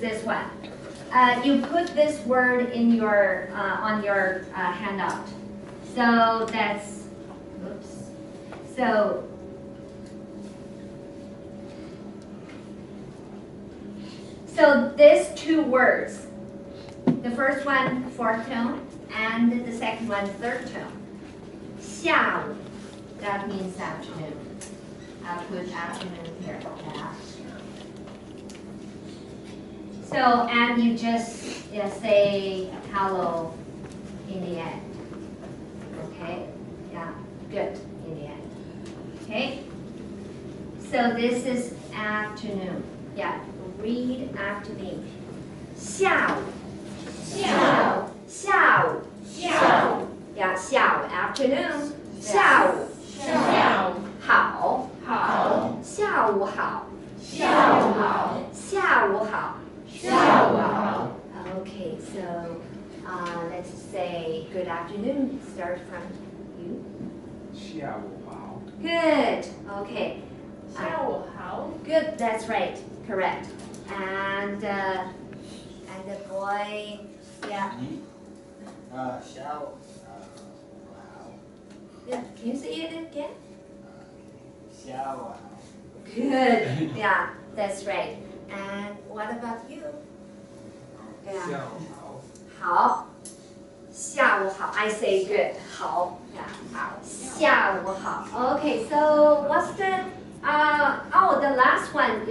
this one. You put this word in your on your handout. So that's, oops. So these two words, the first one fourth tone, and the second one third tone. 下午, that means afternoon. I'll put afternoon here. Yeah. So, and you just say hello in the end. Okay? Yeah, good in the end. Okay? So this is afternoon. Yeah, read after me. 下午. 下午. Yeah, 下午 afternoon. 下午. 好. 下午好. 下午好. Okay, so let's say good afternoon. Start from you. 下午好. Good. Okay. 下午好. Good. That's right. Correct. And the boy. Yeah. 下午好. Good. Can you say it again? 下午好. Good. Yeah. That's right. And what about you? 下午好. 好. 下午好. I say good. 好. Yeah. 下午好. Okay, so what's the the last one,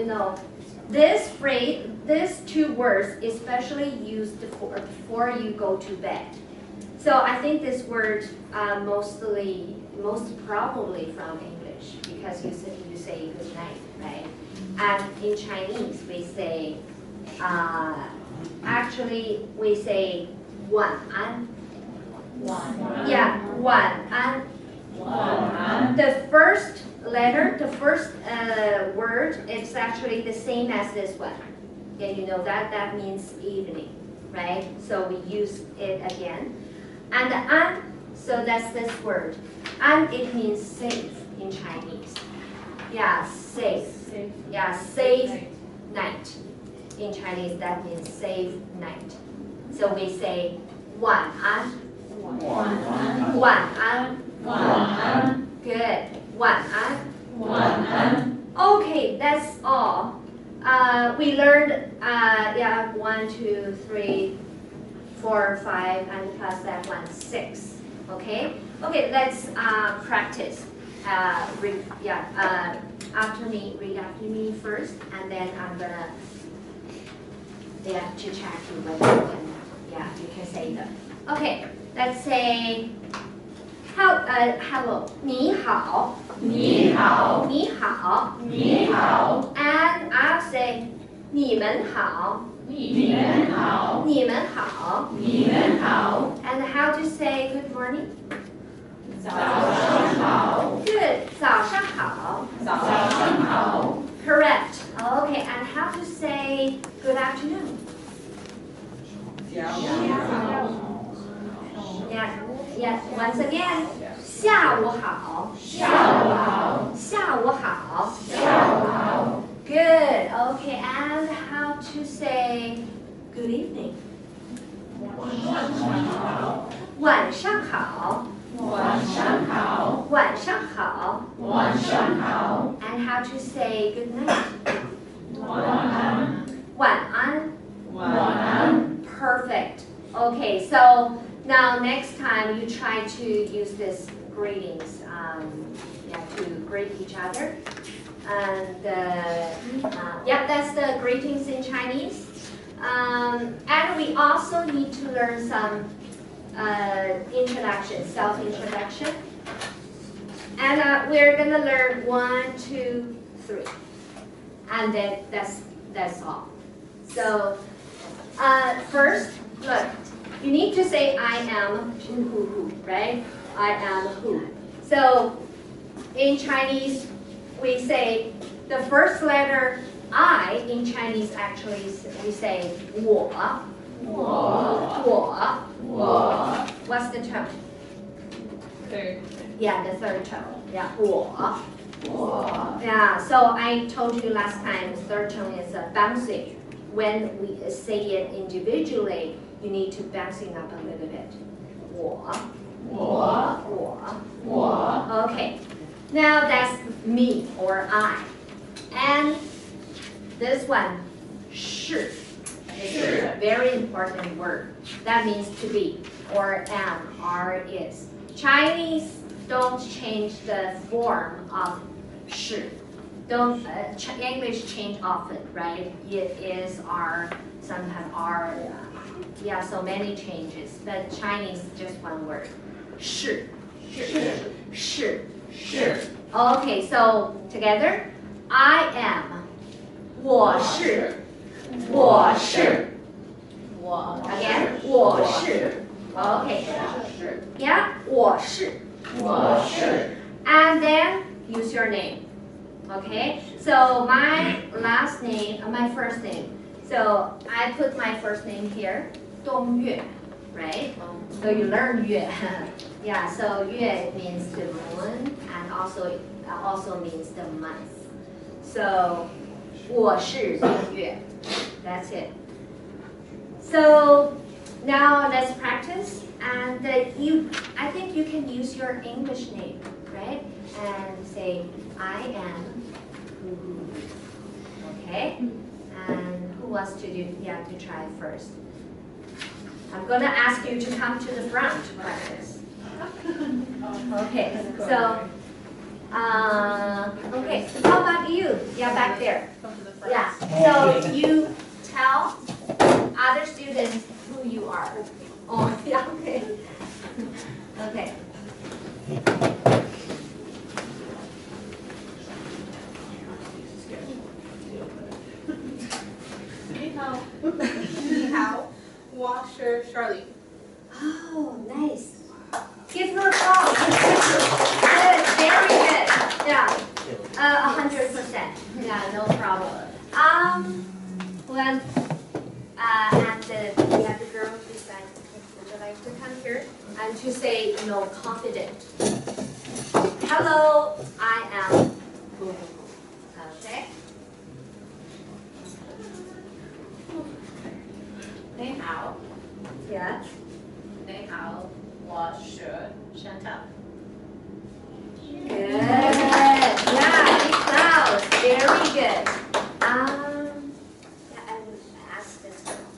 this phrase, these two words especially used before you go to bed. So I think this word most probably from English, because you say good night, right? And in Chinese we say actually we say 晚安. Yeah, 晚安. The first letter, the first word, it's actually the same as this one. Yeah, you know that means evening, right? So we use it again. And the an, so that's this word. And it means safe in Chinese. Yeah, safe. Yeah, safe night. In Chinese, that means safe night. So we say 晚安. 晚安. Good. 晚安. Okay, that's all. We learned 1, 2, 3, 4, 5, and plus that one 6. Okay. Okay, let's practice. Read after me first, and then I'm gonna to check you whether you can say them. Okay, let's say hello. 你好. 你好. 你好. 你好. And I'll say 你们好. 你们好. 你们好. 你们好. And how to say good morning? 早上好. Good. 早上好. 早上好. Correct. Okay, and how to say good afternoon? 下午好. Yeah. Once again. 下午好. 下午好. 下午好. 下午好. Good. Okay, and how to say good evening? 晚上好. 晚上好. 晚上好. 晚上好. And how to say good night? 晚安. 晚安. 晚安. Perfect. Okay, so now next time you try to use this greetings to greet each other. And that's the greetings in Chinese. And we also need to learn some introduction, self-introduction. And we're gonna learn 1, 2, 3. And then that's all. So first, look, you need to say I am who, right? I am who. So in Chinese, we say the first letter I in Chinese actually we say 我. 我. What's the tone? Third. Yeah, the third tone. Yeah, 我. Yeah, so I told you last time the third tone is a bouncy. when we say it individually, you need to bouncing up a little bit. 我. Okay. Now that's me or I. And this one, 是. It's a very important word. That means to be, or am, are, is. Chinese don't change the form of 是. English change often, right? It is, are, sometimes are, yeah, so many changes. But Chinese just one word. 是. 是. Okay, so together, I am. 我是. Again, 我是. Okay. Yeah, 我是. And then use your name. Okay, so my last name, my first name. So I put my first name here, 冬月, right? So you learn 月. Yeah, so 月 means the moon and also means the month. So 我是冬月. That's it. So now let's practice. And I think you can use your English name, right? And say, I am. Okay? And who wants to do, to try first? I'm going to ask you to come to the front to practice. Okay, so, okay, how about you? Yeah, back there. Yeah, so you tell other students who you are. Oh, yeah, okay. Okay. 你好，我是 Charlie. Oh, nice. Give her applause. Good, very good. Yeah, 100%. Yeah, no problem. Well, and the girl beside, would you like to come here and to say, confident. Hello, I am. Okay. 你好， Yeah. 你好，我是 Chantal. Good. Yeah, it's loud. Very good. Yeah, I would ask this girl.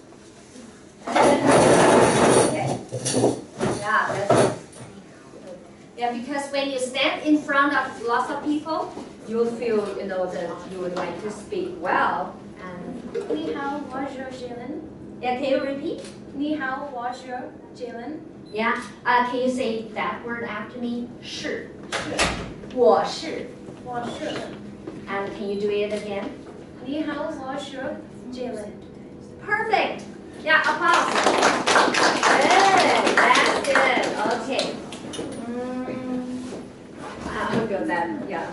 Okay. Yeah, that's. Yeah, because when you stand in front of lots of people, you'll feel, that you would like to speak well. And 你好，我是 Jalen. yeah, can you repeat? 你好，我是 Jalen. Yeah. Can you say that word after me? 是. 我是. 我是 And can you do it again? 你好，我是 Jalen. Perfect. Yeah, applause. Good. That's good. Okay. I'll go then. Yeah.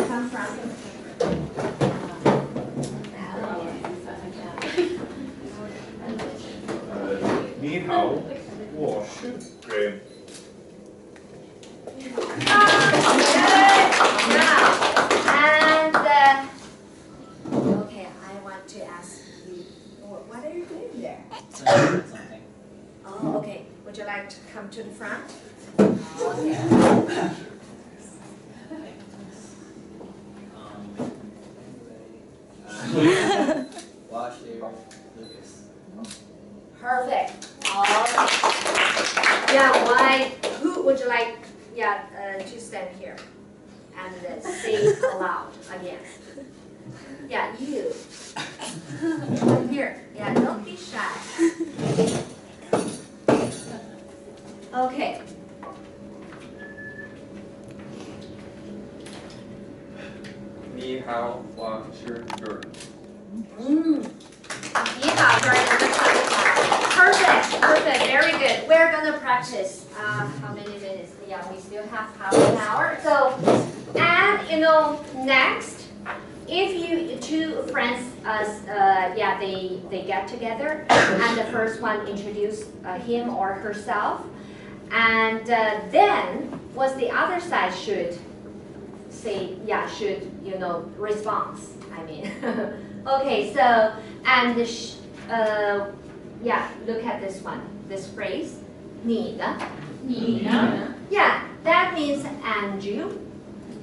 Come from. "你好，我是 Graham." Good. Yeah. And okay, I want to ask you, what are you doing there? Something. Oh, okay. Would you like to come to the front? Okay. Washer, Lucas. Perfect. Yeah, why? Who would you like? Yeah, to stand here and say aloud again. Yeah, you. Come here. Yeah, don't be shy. Okay. 你好，我是 Jordan. Perfect, very good. We're gonna practice. How many minutes? Yeah, we still have half an hour. So, and next, if you two friends, they get together, and the first one introduce him or herself, and then what the other side should say, response. I mean, Okay, so, and yeah, look at this one, this phrase, 你呢? 你呢? Yeah, that means and you.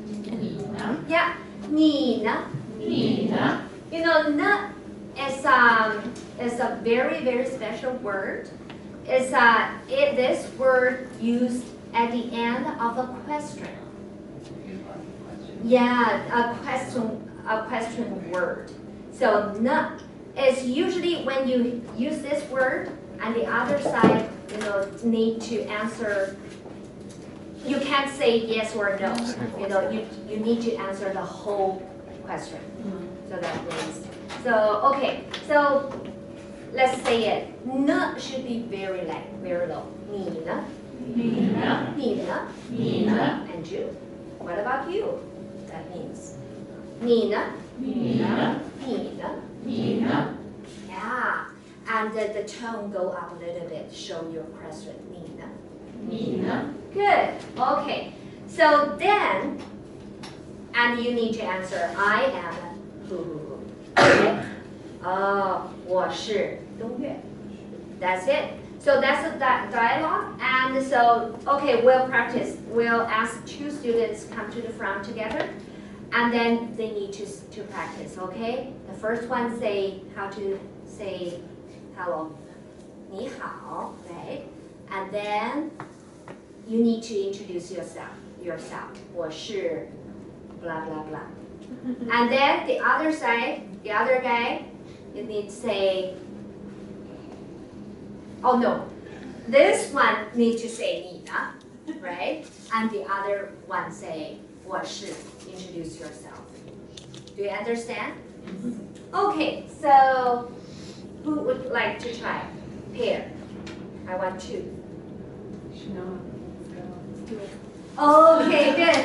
你呢? Yeah, 你呢? 你呢? You know, 呢 is a very, very special word. This word used at the end of a question. Yeah, a question word. So 呢 is usually when you use this word and the other side, you know, need to answer. You can't say yes or no. You know, you need to answer the whole question. So that means, so okay, so let's say it. 呢 should be very low. 你呢? 你呢? 你呢? 你呢? And you. What about you? That means 你呢? 你呢? 你呢? 你呢? Yeah. And the tone go up a little bit. Show your question. 你呢? 你呢? Good. Okay. So then, and you need to answer. I am who. Okay. 我是东岳. That's it. So that's the dialogue. And so, okay, we'll practice. We'll ask 2 students come to the front together. And then they need to practice, okay? The first one say how to say hello. 你好, right? And then you need to introduce yourself. 我是 blah blah blah. And then the other side, the other guy, you need to say, oh no, this one needs to say 你呢, right? And the other one say 我是, introduce yourself. Do you understand? Okay, so who would like to try? Pair. I want 2. Okay, good.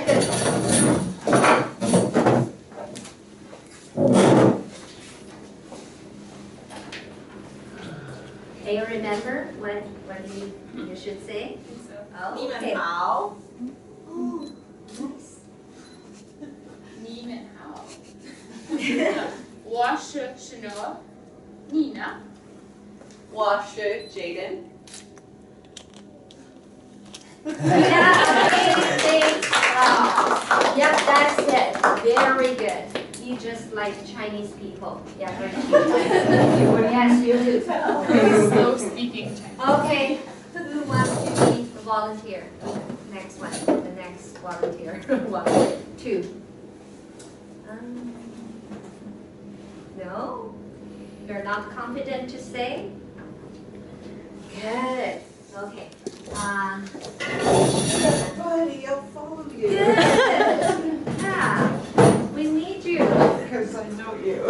Do you remember what you should say? Oh, 你 okay. 们好. Oh, nice. 你们好. 我是 Shanoa. 你呢? 我是 Jaden. Yeah, amazing. Yeah, that's it. Very good. You just like Chinese people. Yeah, very cute. Yes, you do. Very slow speaking Chinese. Okay, who wants to be a volunteer? Next one, the next volunteer. 1, 2. No? You're not confident to say? Good. Okay. Buddy, I'll follow you. Good. Yeah. We need you. Because I know you.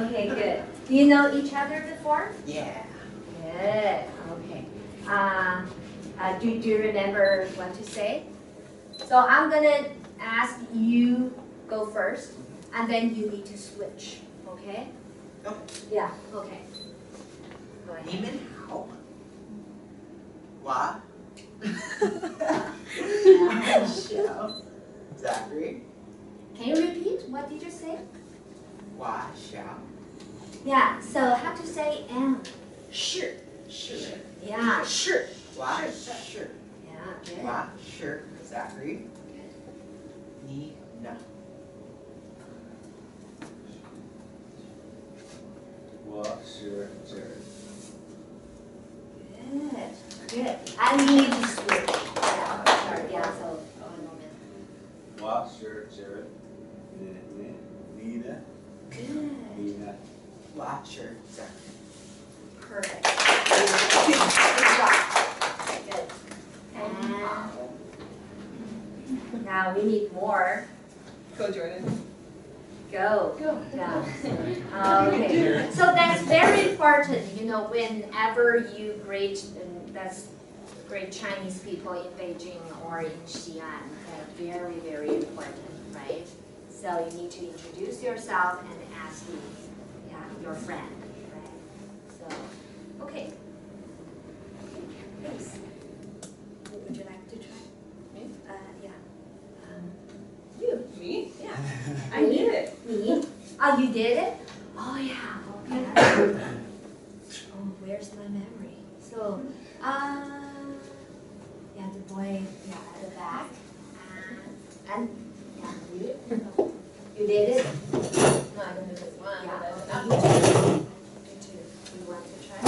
Okay, good. Do you know each other before? Yeah. Good. Okay. Do you remember what to say? So I'm gonna ask you go first, and then you need to switch. Okay? Okay. Yeah. Okay. Go ahead. 你们好. 我 小 Zachary. Can you repeat? What did you say? 我小 Yeah. So how to say am? 是. 是 Yeah. 是. 我是 Yeah. Good. 我是 Zachary. 你呢? 我是 Jared. Good. Good. And you need to switch. Yeah. Sorry. Yeah. So one moment. 我是 Jared. 你呢? Good. 你呢? 我是 Zachary. Perfect. Good job. Good. And now we need more. Go Jordan. Go. Yeah. Okay. So that's very important. You know, whenever you greet Chinese people in Beijing or in Xi'an, that's very, very important, right? So you need to introduce yourself and ask your friend, right? So, okay. Please. Would you like to try? Me? Yeah. You. Me? Yeah. I did it. 你 Oh, you did it? Oh, yeah. Okay. Oh, where's my memory? So, yeah, the boy, yeah, at the back. And yeah, you did it? No, I can do this one. Yeah. but I You don't too. know. You too. You want to try?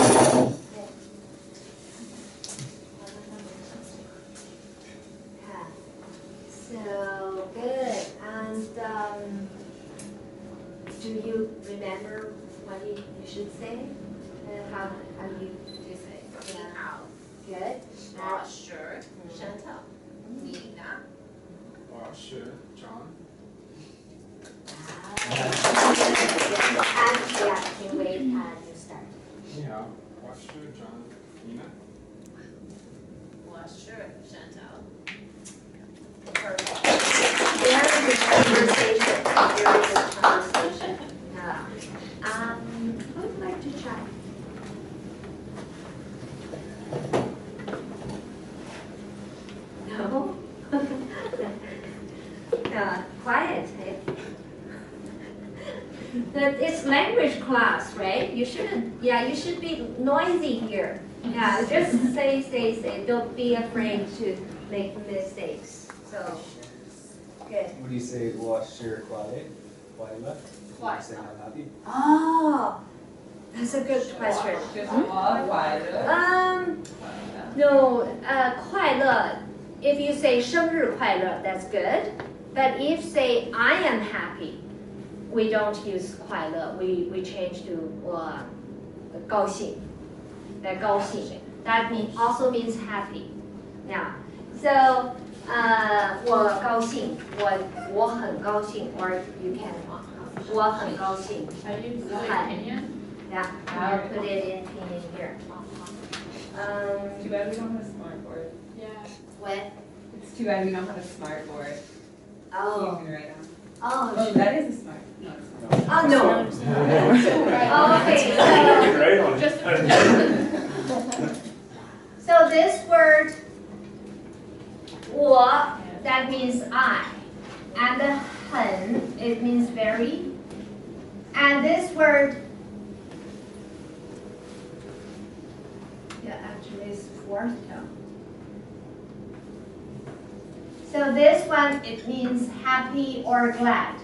Yeah. So good. And do you remember what you should say? How you say? Ni hao, Good. 我是 Chantal. 你呢？ Washer, John. And yeah, can wait and you start. 你好，Washer, John. Nina. 我是 Chantal. Perfect. Very good conversation. Very good conversation. Yeah. Who would like to try? No? Quiet, eh? That it's language class, right? You shouldn't, yeah, you should be noisy here. Yeah, just say. Don't be afraid to make mistakes. So, good. What do you say? Wash your quiet. Quiet. Quiet. Say I'm happy. Oh, that's a good question. 就是我快乐。 No, 快乐. If you say 生日快乐, that's good. But if say I am happy, we don't use 快乐. We change to 高兴. That 高兴. That also means happy. Yeah. So 我高兴, 我很高兴, or you can 我很高兴. Are you doing Kenyan? Yeah. I'll put it in pinyin here. Too bad we don't have a smart board. Yeah. What? It's too bad we don't have a smart board. You Oh. can write on. Oh. Oh, that is a smart. No, it's not. Oh no. Okay. Right on. Just So this word 我 that means I, and the 很 it means very, and this word yeah actually is fourth tone. So this one it means happy or glad.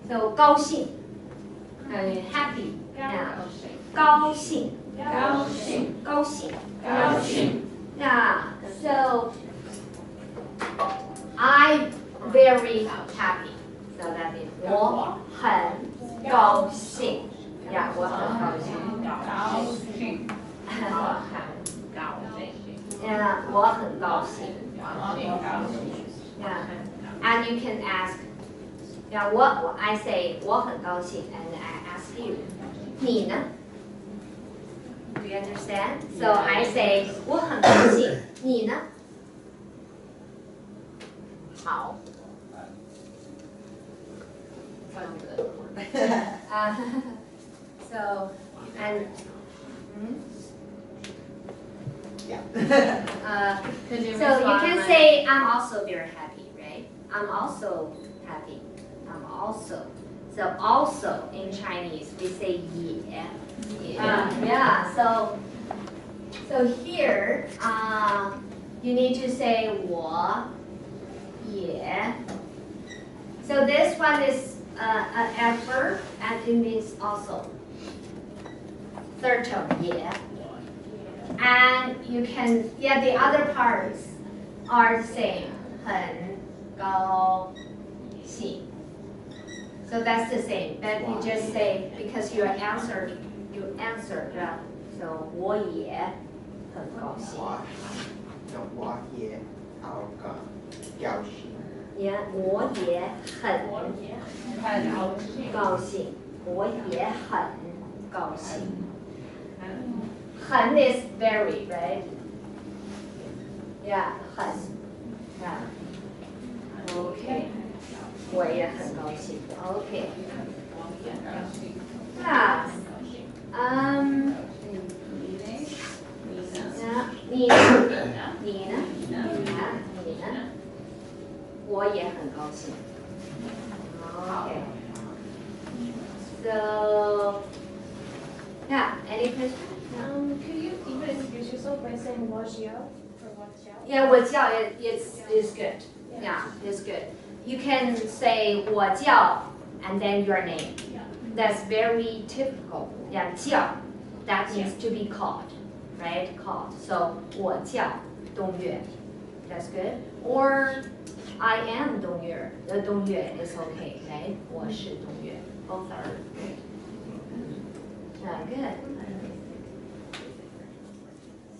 So 高兴 happy. Yeah. 高兴 高兴 Yeah. So I'm very happy. So that means 我很高兴 Yeah, 我很高兴 Yeah, 我很高兴 Yeah. And you can ask Yeah, what I say 我很高兴 and I ask you 你呢 Do you understand? So I say 我很高兴你呢好 Sounds good. So and Yeah. Could you so you respond can like- say I'm also very happy, right? I'm also happy. I'm also. So also in Chinese we say 也. Yeah. So here you need to say 我也. So this one is an adverb and it means also. Third tone 也. And you can, yeah, the other parts are the same. 很高兴. So that's the same. But you just say because you answered, yeah. So 我也很高兴. 我也好高兴。 Yeah, 我也很高兴. 我也很高兴. 很 is very, right? Yeah, 很. Yeah. Okay. 我也很高兴. Okay. Yeah. Yeah. 你呢？我也很高兴。Okay. So, yeah, any questions? Could you even introduce yourself by saying Wajio or Wajio? Yeah, 我叫 is good. Yeah, it's good. You can say 我叫 and then your name. That's very typical. Yeah, 叫 that means to be called, right? Called. So 我叫东岳. That's good. Or I am 东岳. The 东岳 is okay, right? 我是东岳. Both are good. Good.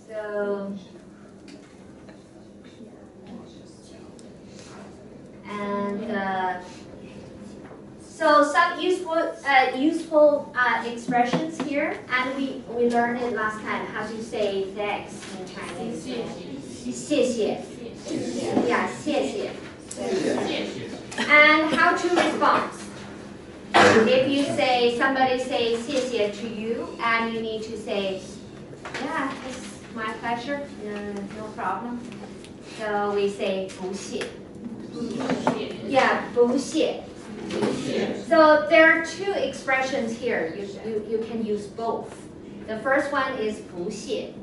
So, and so some useful expressions here, and we learned it last time how to say thanks in Chinese. 谢谢. Yeah, 谢谢. And how to respond. If you say somebody say 谢谢 to you, and you need to say, yeah, it's my pleasure, no problem. So we say 不谢. Yeah, 不谢. So there are two expressions here. You can use both. The first one is 不谢.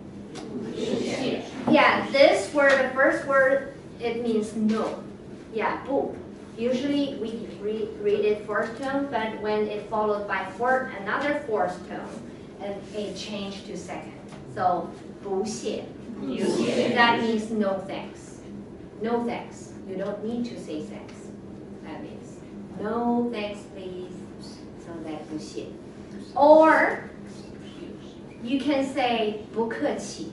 Yeah, this word, the first word, it means no. Yeah, 不. Usually we read it fourth tone, but when it followed by another fourth tone, it changed to second. So 不谢. That means no thanks. No thanks. You don't need to say thanks. That means no thanks, please. So that 不谢. Or you can say 不客气.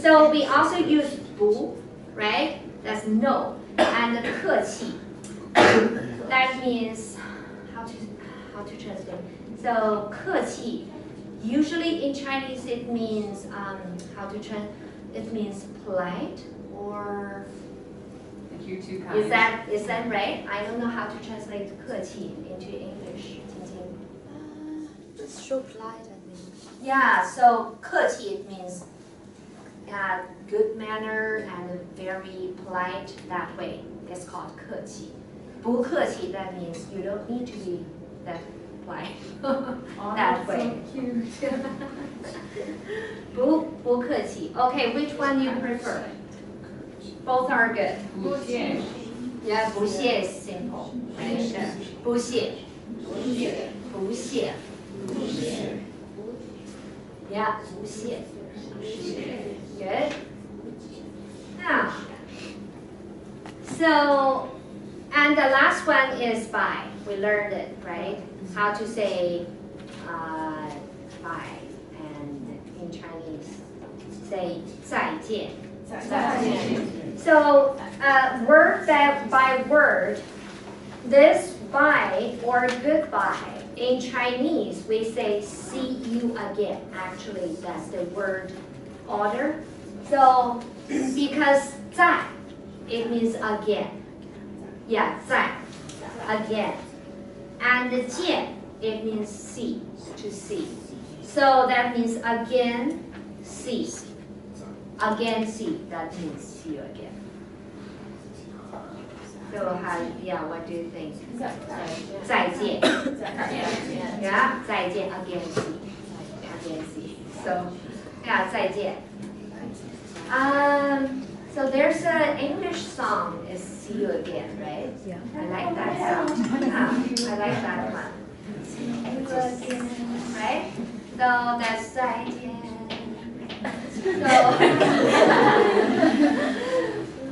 So we also use 不, right? That's no. And 客气. That means how to translate. So 客氣, usually in Chinese it means it means polite or If you're too kind. is that right? I don't know how to translate 客氣 into English. It's so polite, I think. Yeah, so 客氣 it means good manner and very polite that way. It's called 客氣. 不客氣 that means you don't need to be that polite that way. So cute. 不客氣. Okay, which one you prefer? Both are good. 不谢. Yeah, 不谢 is simple. Right? 不谢. 不谢. Yeah, 不谢. Good. Now, so, and the last one is bye. We learned it, right? How to say bye, and in Chinese, say 再见. So, word by word, this bye or goodbye, in Chinese, we say see you again. Actually, that's the word order. So, because 在, it means again. Yeah, 在, again. And 见, it means see, to see. So that means again, see. Again, see, that means see you again. So what do you think? 再见. Yeah, 再见, again, see. Again, see. So, yeah, 再见. So there's an English song, is See You Again, right? Yeah. I like that song. Yeah, I like that one. See you again. Right? So that's 再见. So,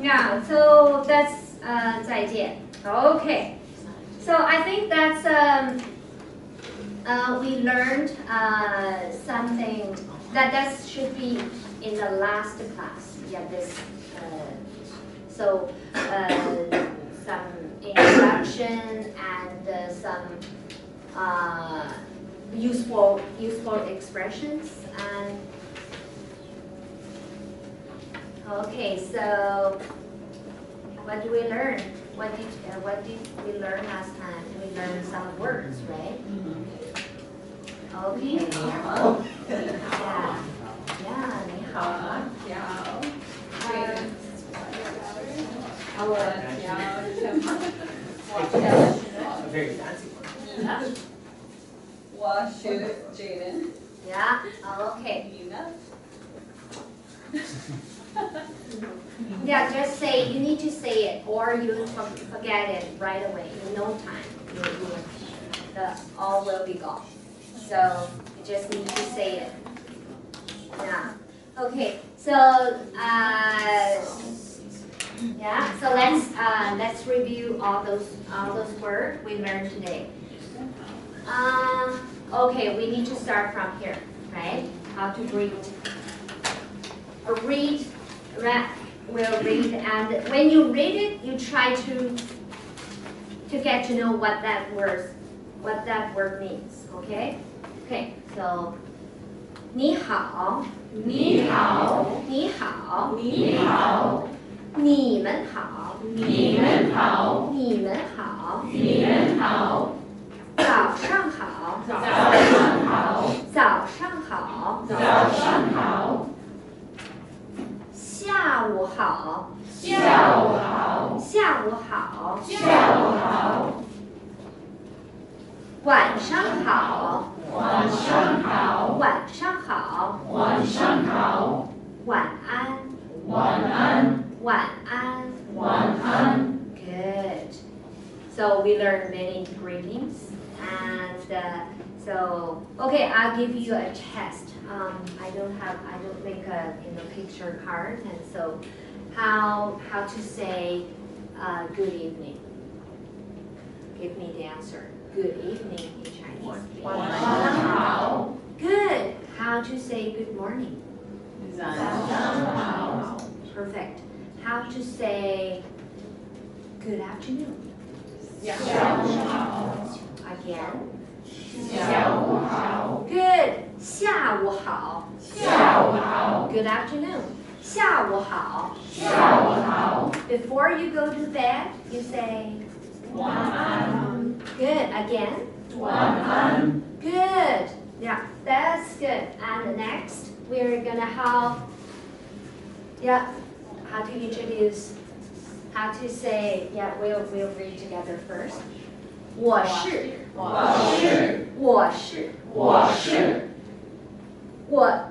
yeah, so that's 再见. Okay. So I think that's, we learned something that should be in the last class. Yeah, this. So some introduction and some useful expressions. And okay, so what do we learn? What did we learn last time? We learned some words, right? Okay. Yeah. Yeah, 你好.我叫什么？我叫 Very fancy one. Nina. 我是 Jaden. Yeah, okay. Nina. Yeah, just say, you need to say it or you forget it right away in no time. The all will be gone. So you just need to say it. Yeah. Okay. So yeah. So let's review all those words we learned today. Okay, we need to start from here, right? How to read. We'll read, and when you read it, you try to get to know what that word means. Okay? Okay. So, 你好，你好，你好，你好，你们好，你们好，你们好，你们好，早上好，早上好，早上好，早上好，下午好，下午好，下午好，下午好，晚上好，晚上好，晚上好，晚上好，晚安，晚安，晚安。晚安。 Good. So we learned many greetings, and so okay, I'll give you a test. I don't make a picture card, and so how to say good evening? Give me the answer. Good evening in Chinese. 晚上好， Good. How to say good morning? 早上好， Perfect. How to say good afternoon? 下午好， Again. 下午好， Good. 下午好. 下午好， Good afternoon. 下午好. 下午好， Before you go to bed, you say 晚安， good. Again. 晚安， Good. Yeah, that's good. And next, we're gonna have how to introduce, how to say, we'll read together first. 我是，我是，我是，我是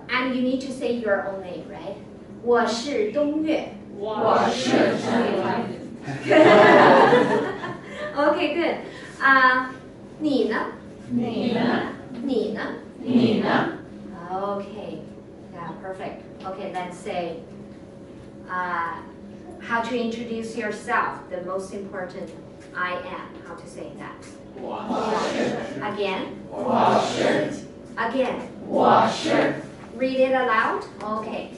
，and you need to say your own name, right? 我是东岳。我是陈来。 Okay, good. 你呢？你呢？你呢？你呢？ Okay, yeah, perfect. Okay, let's say how to introduce yourself, the most important I am, how to say that. 我 Again, 是， again. 我是， Read it aloud. Okay.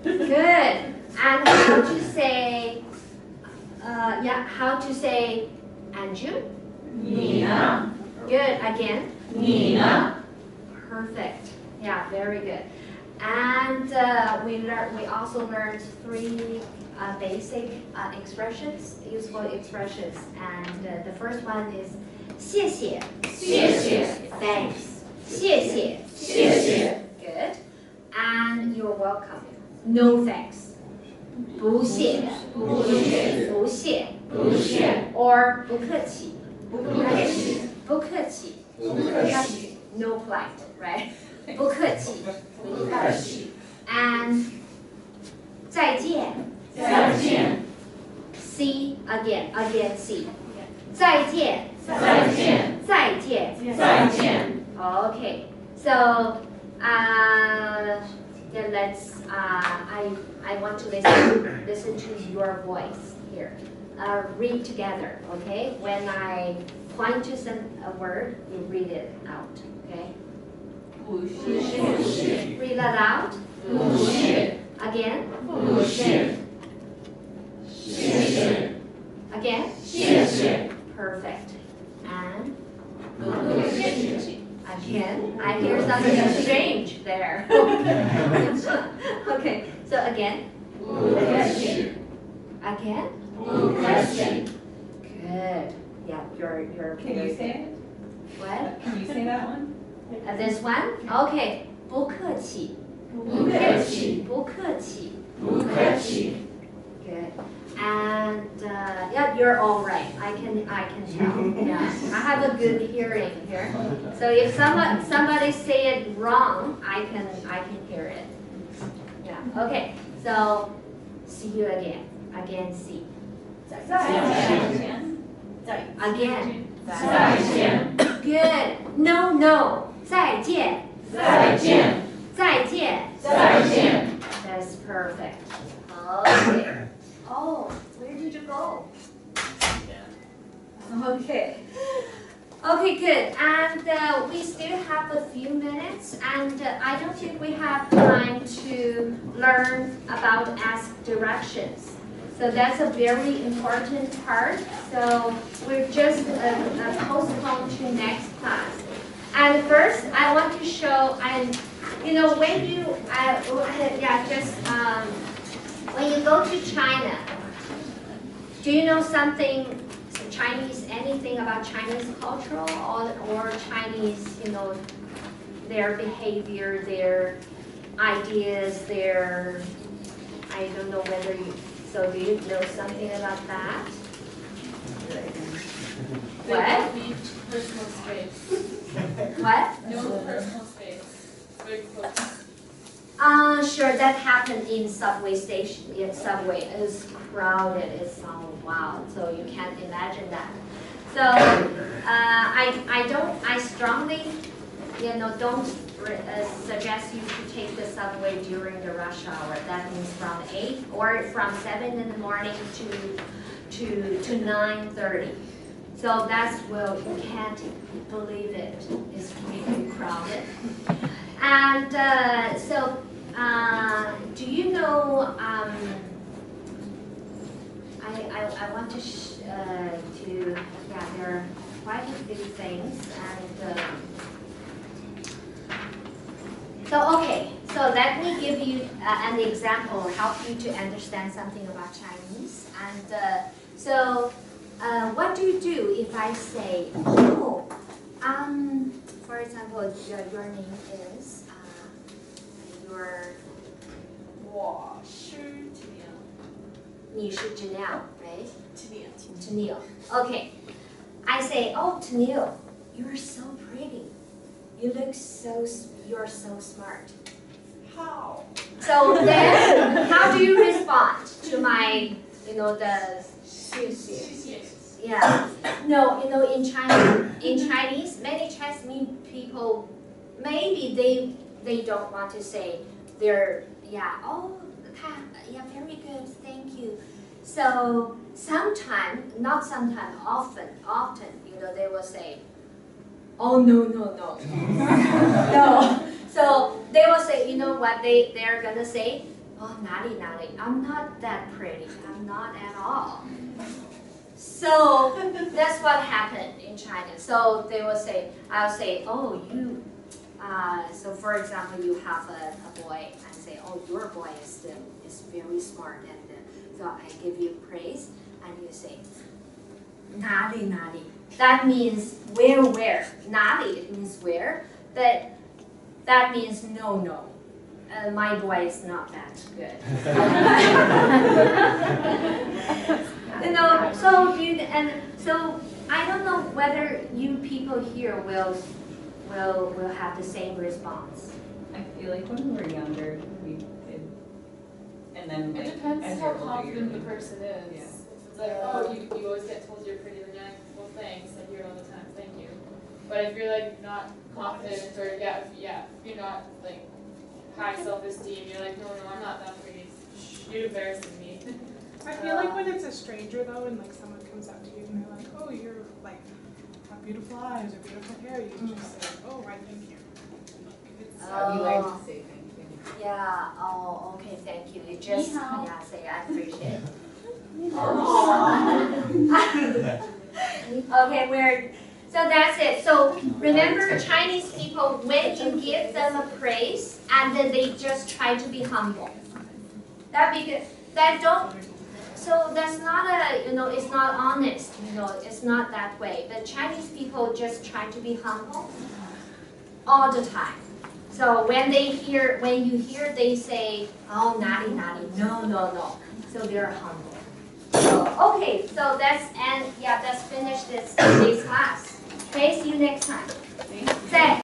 Good. And how to say, how to say Andrew? 你呢？ Good. Again. 你呢？ Perfect. Yeah, very good. And we also learned 3 basic expressions, useful expressions. And the first one is 谢谢. 谢谢， Thanks. 谢谢. 谢谢， Good. And you're welcome. No thanks. 不谢. 不谢，不谢. 不谢， Or 不客气. 不客气，不客气. 不客气， No polite, right? 不客气. 不客气， And 再见. 再见， See again see. 再见. 再见，再见. 再见。 Okay. So then let's I want to listen to your voice here. Read together, okay? When I point to a word, you read it out, okay? 不是， Read that out. 不是， Again. 不是，谢谢， Again. 谢谢， Perfect. And 不客气， again, I hear something strange there. Okay. So again. 不客气， Again. 不客气。 Good. Yeah, you're Can you say it? what? Can you say that one? This one? Okay. 不客气. 不客气，不客气. 不客气。 Good. you're all right. I can tell. Yeah, I have a good hearing here. So if somebody say it wrong, I can hear it. Yeah. Okay. So see you again. Again, see. Again. Good. No, no. 再见. 再见. 再见. 再见. That's perfect. Okay. Oh, where did you go? Okay. Okay, good. And we still have a few minutes, and I don't think we have time to learn about ask directions. So that's a very important part. So we're just postponed to next class. And first, I want to show, and you know, when you, when you go to China, do you know something Chinese, anything about China's cultural or Chinese, you know, their behavior, their ideas, their, I don't know whether you, so do you know something about that? They don't need personal space. What? No personal space. Very close. Sure, that happened in subway station. In subway, it's crowded. It's wow. So you can't imagine that. So I strongly, you know, don't suggest you to take the subway during the rush hour. That means from 8 or from 7 in the morning to 9:30. So that's, well, you can't believe it. It's really crowded. And do you know, I want to, there are quite a few things. And so, okay, so let me give you an example, help you to understand something about Chinese. And what do you do if I say, oh, for example, your name is, Wow, sure, Tennille. 你是 Janelle, right? Tennille. Tennille. Okay. I say, oh, Tennille, you're so pretty. You look so, you're so smart. How? So then, how do you respond to my, you know, the, yeah. No, you know, in Chinese, many Chinese people, maybe they don't want to say they're, yeah, oh, yeah, very good, thank you. So sometimes, not sometimes, often, you know, they will say, oh, no. No. So they will say, you know what they're going to say? Oh, naughty, I'm not that pretty. I'm not at all. So that's what happened in China. So they will say, I'll say, oh, you, so for example, you have a boy and say, oh, your boy is very smart. And so I give you praise and you say, naughty. That means where. Naughty, it means where. That means no. My boy is not that good. You know, so I don't know whether you people here will have the same response. I feel like when we were younger, we did, and then It like, depends as how you're older, confident the you're- person is. Yeah. If it's like, oh, you always get told you're pretty, then you're like, well, thanks, I hear it all the time, thank you. But if you're like not confident or if you're not like high self-esteem, you're like, no, I'm not that pretty. You're embarrassing me. I feel like when it's a stranger though, and like someone comes up to you and they're like, oh, you're like, have beautiful eyes or beautiful hair, you can just say, oh, right, thank you. It's, We like to say thank you. Yeah, oh, okay, thank you. You just, Ni hao. yeah, say I appreciate it. Okay, so that's it. So remember, Chinese people, when you give them a praise, and then they just try to be humble. So that's not it's not honest, it's not that way. But Chinese people just try to be humble all the time. So when you hear they say, oh, naughty, no. So they're humble. So, okay, so So that's finish this class. Okay, see you next time. Thank you. Say.